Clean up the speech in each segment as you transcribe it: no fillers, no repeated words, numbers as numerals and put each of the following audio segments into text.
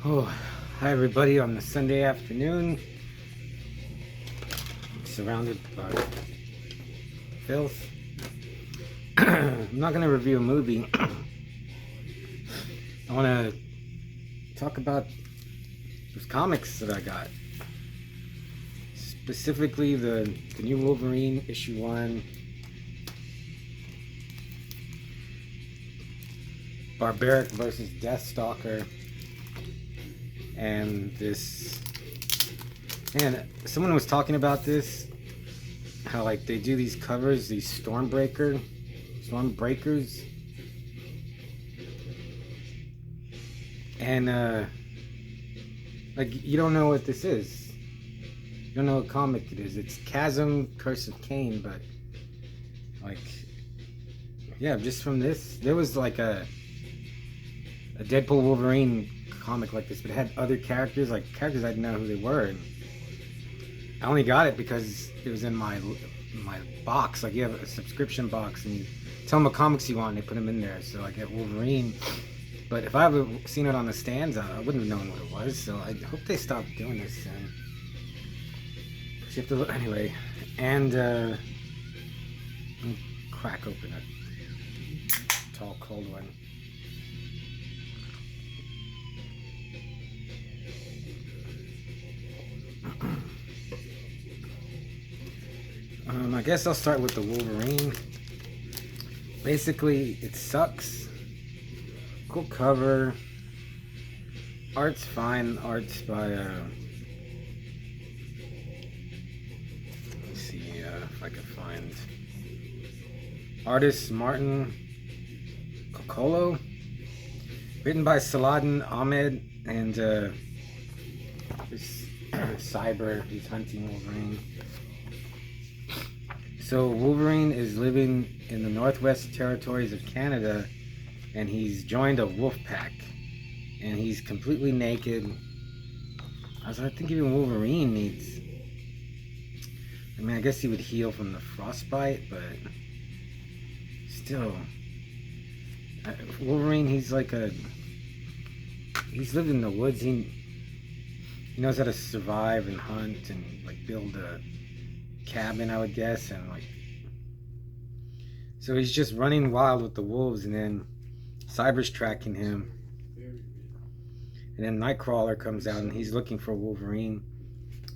Oh, hi everybody on the Sunday afternoon. Surrounded by filth. I'm not going to review a movie. I want to talk about those comics that I got. Specifically the new Wolverine issue 1. Barbaric versus Deathstalker. And this, and someone was talking about this, how like they do these covers, these Stormbreakers, and like you don't know what this is. You don't know what comic it is. It's Chasm, Curse of Cain, but like, yeah, just from this, there was like a Deadpool Wolverine comic like this, but it had other characters, like characters I didn't know who they were, and I only got it because it was in my box. Like you have a subscription box and you tell them what comics you want and they put them in there, so I get Wolverine. But if I had seen it on the stands, I wouldn't have known what it was, so I hope they stop doing this soon. So you have to look anyway. And let me crack open a tall cold one. I guess I'll start with the Wolverine. Basically, it sucks. Cool cover. Art's fine. Art's by let's see if I can find artist Martin Coccolo. Written by Saladin Ahmed and this Cyber. He's hunting Wolverine. So Wolverine is living in the Northwest Territories of Canada, and he's joined a wolf pack, and he's completely naked. I think even Wolverine needs, I mean, I guess he would heal from the frostbite, but still, Wolverine, he's lived in the woods. He knows how to survive and hunt and like build a cabin, I would guess, and like, so he's just running wild with the wolves, and then Cyber's tracking him, and then Nightcrawler comes out and he's looking for Wolverine,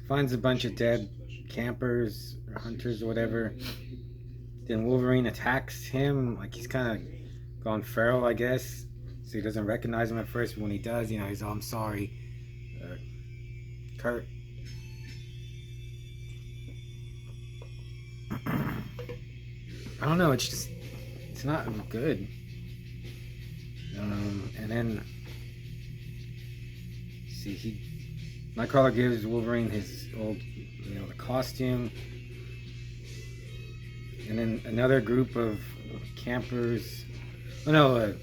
finds a bunch of dead campers or hunters or whatever. Then Wolverine attacks him, like he's kind of gone feral, I guess, so he doesn't recognize him at first, but when he does, you know, he's, oh, I'm sorry, Kurt. I don't know, it's not good. And then, see, Nightcrawler gives Wolverine his old, the costume. And then another group of campers. Oh no, let me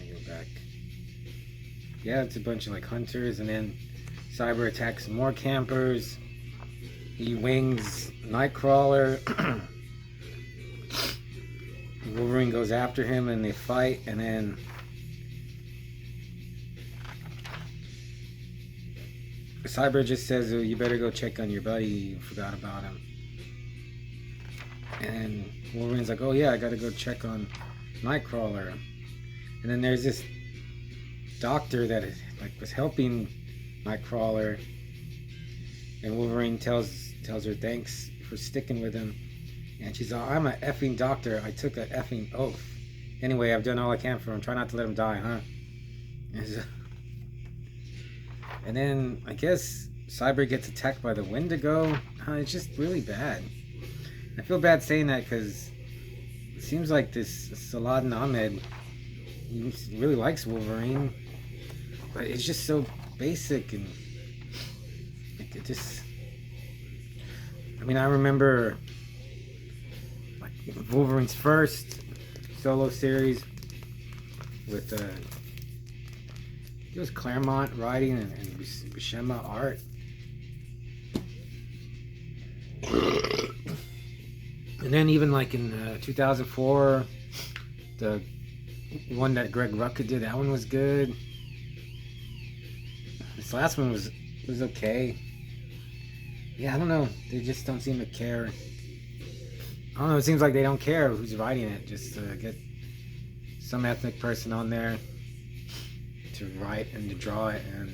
go back. Yeah, it's a bunch of like hunters, and then Cyber attacks more campers. He wings Nightcrawler. Wolverine goes after him and they fight, and then Cyber just says, oh, you better go check on your buddy, you forgot about him. And Wolverine's like, oh yeah, I gotta go check on Nightcrawler. And then there's this doctor that was helping Nightcrawler, and Wolverine tells her thanks for sticking with him, and she's like, I'm a effing doctor, I took an effing oath. Anyway, I've done all I can for him, try not to let him die, huh? And then I guess Cyber gets attacked by the Wendigo. It's just really bad. I feel bad saying that because it seems like this Saladin Ahmed, he really likes Wolverine, but it's just so basic, and it just, I mean, I remember like Wolverine's first solo series with it was Claremont writing and Buscema art. And then even like in 2004, the one that Greg Rucka did. That one was good. This last one was okay. Yeah, I don't know. They just don't seem to care. I don't know. It seems like they don't care who's writing it. Just get some ethnic person on there to write and to draw it, and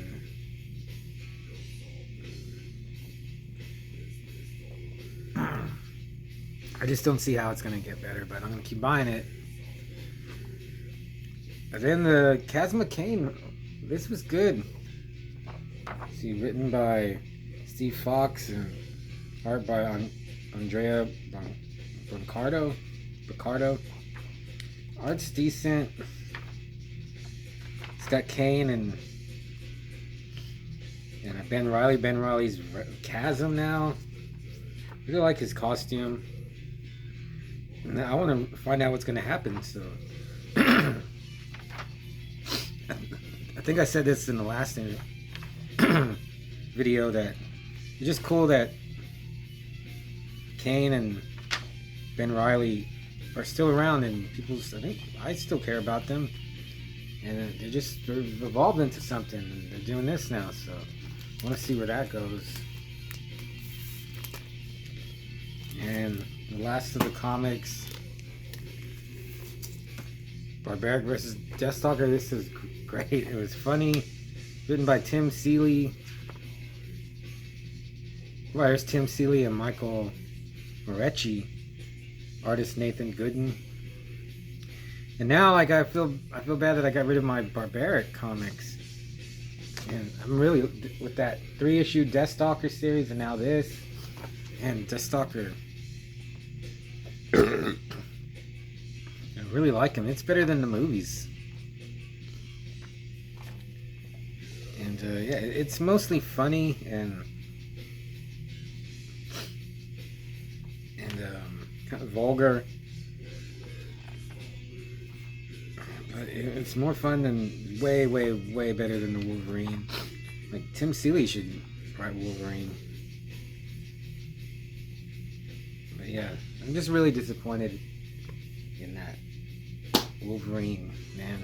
I just don't see how it's gonna get better. But I'm gonna keep buying it. And then the Chasm of Cain. This was good. See, written by Steve Fox and art by Andrea Ricardo. Art's decent. It's got Kane and Ben Reilly. Ben Reilly's Chasm now. I really like his costume. And I want to find out what's going to happen. So I think I said this in the last video that it's just cool that Kane and Ben Reilly are still around, and I think I still care about them, and they're evolved into something, and they're doing this now, so I want to see where that goes. And the last of the comics, Barbaric versus Deathstalker. This is great. It was funny. Written by Tim Seeley. Well, there's Tim Seeley and Michael Morecci. Artist Nathan Gooden. And now, like, I feel bad that I got rid of my Barbaric comics. And I'm really with that 3-issue Deathstalker series, and now this and Deathstalker. I really like him. It's better than the movies. And yeah, it's mostly funny and kind of vulgar, but it's more fun than way better than the Wolverine. Like, Tim Seeley should write Wolverine. But yeah, I'm just really disappointed in that Wolverine, man.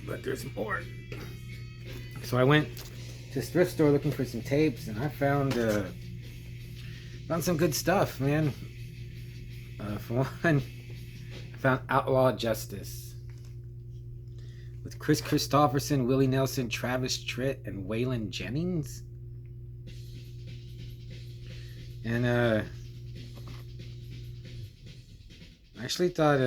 But there's more. So I went to a thrift store looking for some tapes, and I found some good stuff, man. For one, I found Outlaw Justice with Chris Christopherson, Willie Nelson, Travis Tritt, and Waylon Jennings. And I actually thought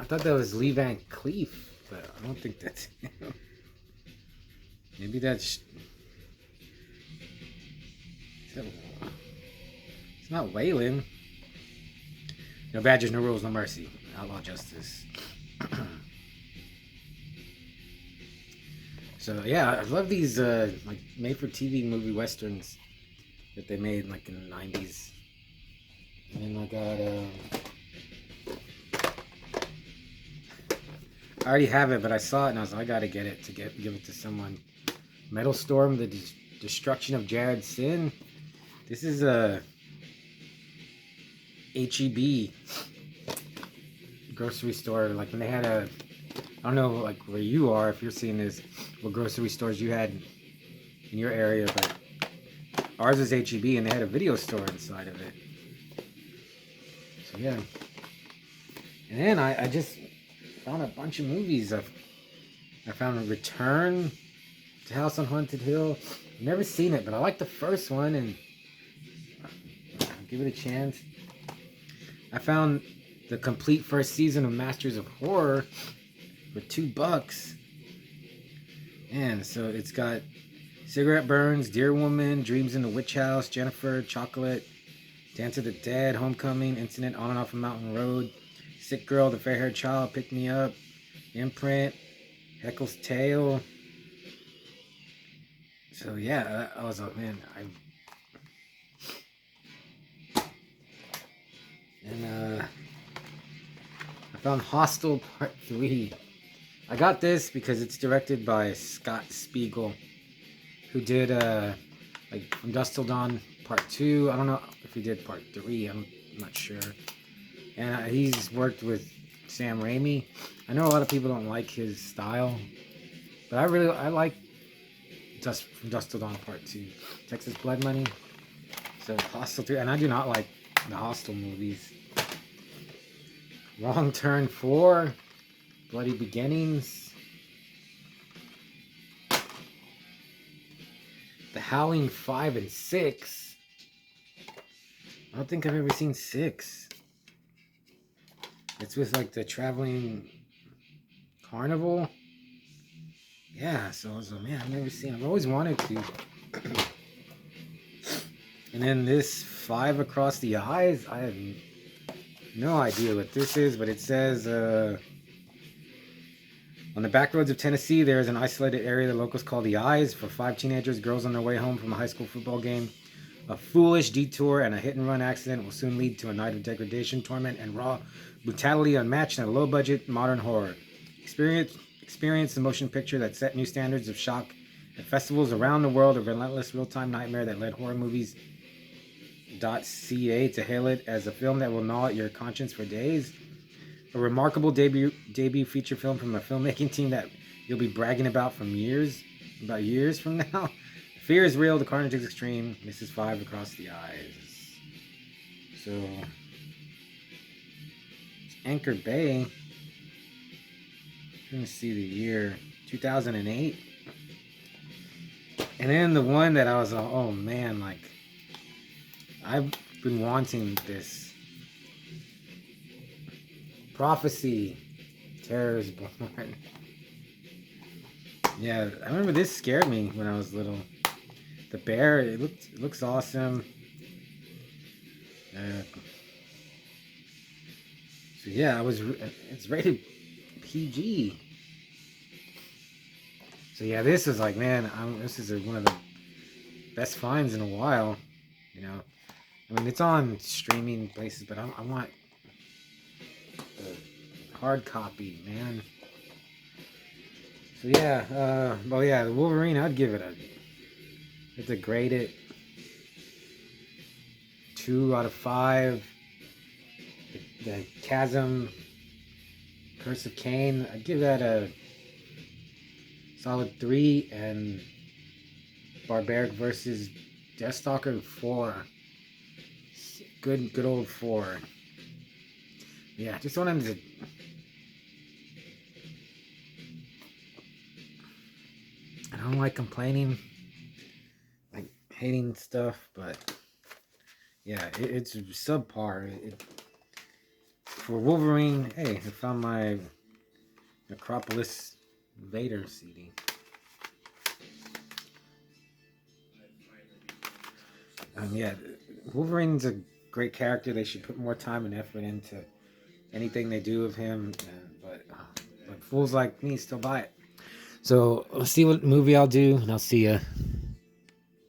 that was Lee Van Cleef, but I don't think that's him. Maybe that's... It's not Waylon. No badges, no rules, no mercy. Outlaw Justice. So yeah, I love these like made-for-TV movie westerns that they made like in the 90s. And then I got I already have it, but I saw it and I was like, I gotta get it to give it to someone. Metal Storm, the Destruction of Jared Sin. This is a HEB grocery store. Like when they had I don't know like where you are, if you're seeing this, what grocery stores you had in your area, but ours is HEB and they had a video store inside of it. So yeah. And then I just found a bunch of movies. I found Return to House on Haunted Hill. I've never seen it, but I like the first one and I'll give it a chance. I found the complete first season of Masters of Horror for $2. And so it's got Cigarette Burns, Dear Woman, Dreams in the Witch House, Jennifer, Chocolate, Dance of the Dead, Homecoming, Incident on and Off a Mountain Road, Sick Girl, The Fair Haired Child, Pick Me Up, Imprint, Heckle's Tale. So yeah, I was like, man, I found Hostel Part 3. I got this because it's directed by Scott Spiegel, who did like From Dusk Till Dawn Part 2. I don't know if he did Part 3. I'm not sure. And he's worked with Sam Raimi. I know a lot of people don't like his style, but I like From Dusk Till Dawn Part 2. Texas Blood Money. So Hostel 3. And I do not like the Hostel movies. Wrong Turn 4. Bloody Beginnings. The Howling 5 and 6. I don't think I've ever seen 6. It's with like the traveling carnival. Yeah, so man, I've never seen it. I've always wanted to. And then this 5 Across the Eyes. I have no idea what this is, but it says on the back roads of Tennessee, there is an isolated area the locals call the Eyes. For 5 teenagers, girls on their way home from a high school football game, a foolish detour and a hit-and-run accident will soon lead to a night of degradation, torment, and raw brutality unmatched in a low-budget modern horror. Experience the motion picture that set new standards of shock at festivals around the world, a relentless real-time nightmare that led horror movies .ca to hail it as a film that will gnaw at your conscience for days. A remarkable debut feature film from a filmmaking team that you'll be bragging about years from now. The fear is real, the carnage is extreme. This is 5 Across the Eyes. So, Anchor Bay. I'm gonna see the year 2008. And then the one that I was oh man, like I've been wanting this. Prophecy, Terror is Born. Yeah, I remember this scared me when I was little. The bear, it looks awesome. So yeah, it's rated PG. So yeah, this is like, man, this is one of the best finds in a while. You know, I mean, it's on streaming places, but I want the hard copy, man. So yeah, well yeah, the Wolverine, I'd give it it's a graded 2 out of 5. The Chasm, Curse of Cain, I'd give that a solid 3, and Barbaric versus Deathstalker 4. Good old 4. Yeah, just wanted to. I don't like complaining, like hating stuff, but yeah, it's subpar. For Wolverine, hey, I found my Necropolis Vader CD. Yeah, Wolverine's a great character. They should put more time and effort into anything they do of him, but fools like me still buy it. So let's see what movie I'll do, and I'll see ya.